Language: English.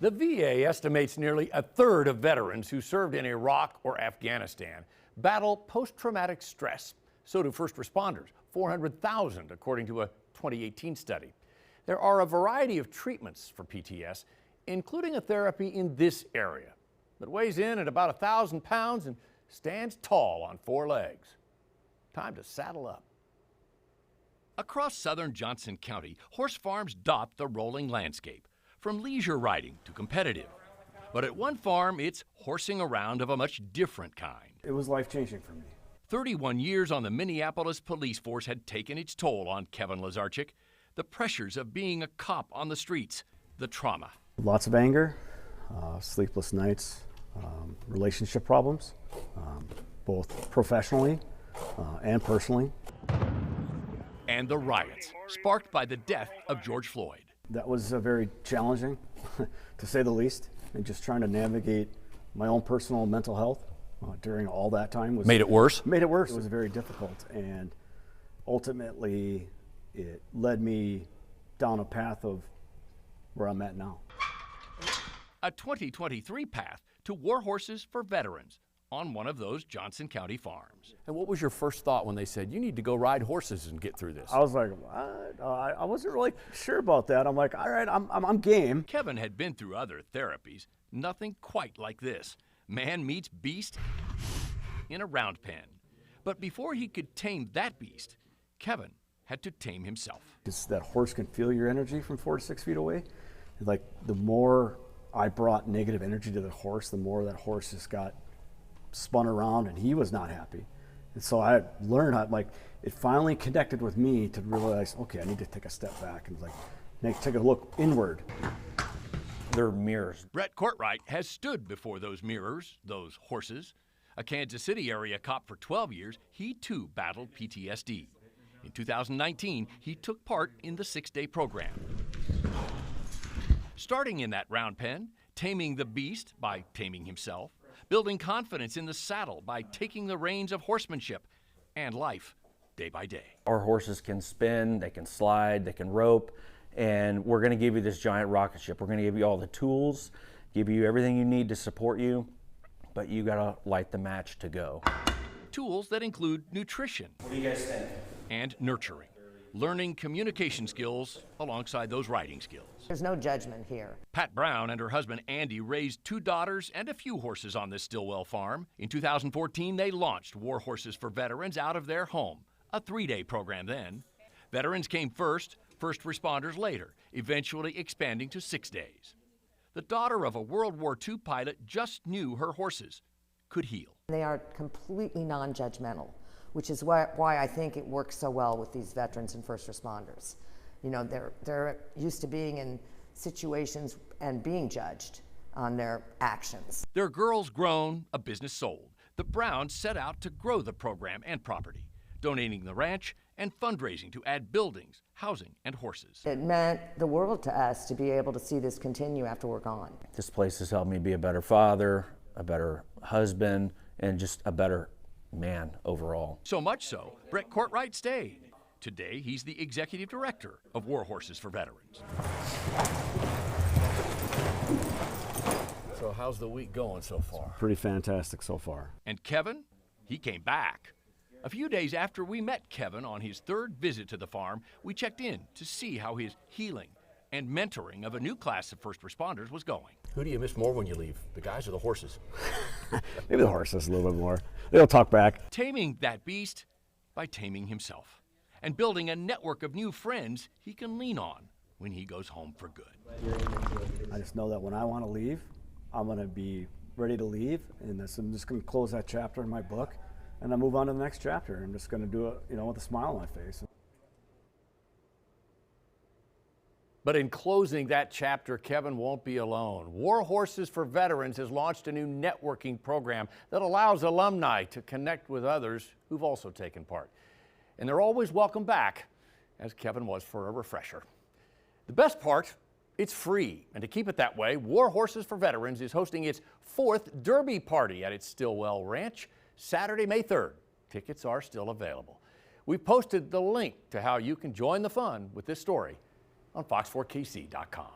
The VA estimates nearly a third of veterans who served in Iraq or Afghanistan battle post-traumatic stress. So do first responders, 400,000 according to a 2018 study. There are a variety of treatments for PTS, including a therapy in this area that weighs in at about 1,000 pounds and stands tall on 4 legs. Time to saddle up. Across southern Johnson County, horse farms dot the rolling landscape, from leisure riding to competitive. But at one farm, it's horsing around of a much different kind. It was life-changing for me. 31 years on the Minneapolis police force had taken its toll on Kevin Lazarchik. The pressures of being a cop on the streets, the trauma. Lots of anger, sleepless nights, relationship problems, both professionally and personally. And the riots, sparked by the death of George Floyd. That was very challenging, to say the least, and just trying to navigate my own personal mental health during all that time. Made it worse? Made it worse. It was very difficult, and ultimately it led me down a path of where I'm at now. A 2023 path to War Horses for Veterans on one of those Johnson County farms. And what was your first thought when they said, you need to go ride horses and get through this? I was like, what? I wasn't really sure about that. I'm like, all right, I'm game. Kevin had been through other therapies, nothing quite like this. Man meets beast in a round pen. But before he could tame that beast, Kevin had to tame himself. It's that horse can feel your energy from 4 to 6 feet away. Like, the more I brought negative energy to the horse, the more that horse just got spun around, and he was not happy. And so I learned how, like, it finally connected with me to realize, okay, I need to take a step back and take a look inward. They're mirrors. Brett Courtright has stood before those mirrors, those horses. A Kansas City area cop for 12 years, he too battled PTSD. In 2019, he took part in the 6-day program. Starting in that round pen, taming the beast by taming himself, building confidence in the saddle by taking the reins of horsemanship and life day by day. Our horses can spin, they can slide, they can rope, and we're going to give you this giant rocket ship. We're going to give you all the tools, give you everything you need to support you, but you got to light the match to go. Tools that include nutrition. What do you guys think? And nurturing. Learning communication skills alongside those riding skills. There's no judgment here. Pat Brown and her husband Andy raised 2 daughters and a few horses on this Stillwell farm. In 2014, they launched War Horses for Veterans out of their home, a 3-day program then. Veterans came first, first responders later, eventually expanding to 6 days. The daughter of a World War II pilot just knew her horses could heal. They are completely non-judgmental, which is why I think it works so well with these veterans and first responders. You know, they're used to being in situations and being judged on their actions. Their girls grown, a business sold. The Browns set out to grow the program and property, donating the ranch and fundraising to add buildings, housing, and horses. It meant the world to us to be able to see this continue after we're gone. This place has helped me be a better father, a better husband, and just a better man overall. So much so, Brett Courtright stayed. Today, he's the executive director of War Horses for Veterans. So how's the week going so far? Pretty fantastic so far. And Kevin, he came back. A few days after we met Kevin on his 3rd visit to the farm, we checked in to see how his healing and mentoring of a new class of first responders was going. Who do you miss more when you leave, the guys or the horses? Maybe the horses a little bit more. They'll talk back. Taming that beast by taming himself and building a network of new friends he can lean on when he goes home for good. I just know that when I want to leave, I'm going to be ready to leave, and I'm just going to close that chapter in my book and then move on to the next chapter. I'm just going to do it, with a smile on my face. But in closing that chapter, Kevin won't be alone. War Horses for Veterans has launched a new networking program that allows alumni to connect with others who've also taken part. And they're always welcome back, as Kevin was for a refresher. The best part, it's free. And to keep it that way, War Horses for Veterans is hosting its 4th Derby Party at its Stillwell Ranch, Saturday, May 3rd. Tickets are still available. We've posted the link to how you can join the fun with this story on fox4kc.com.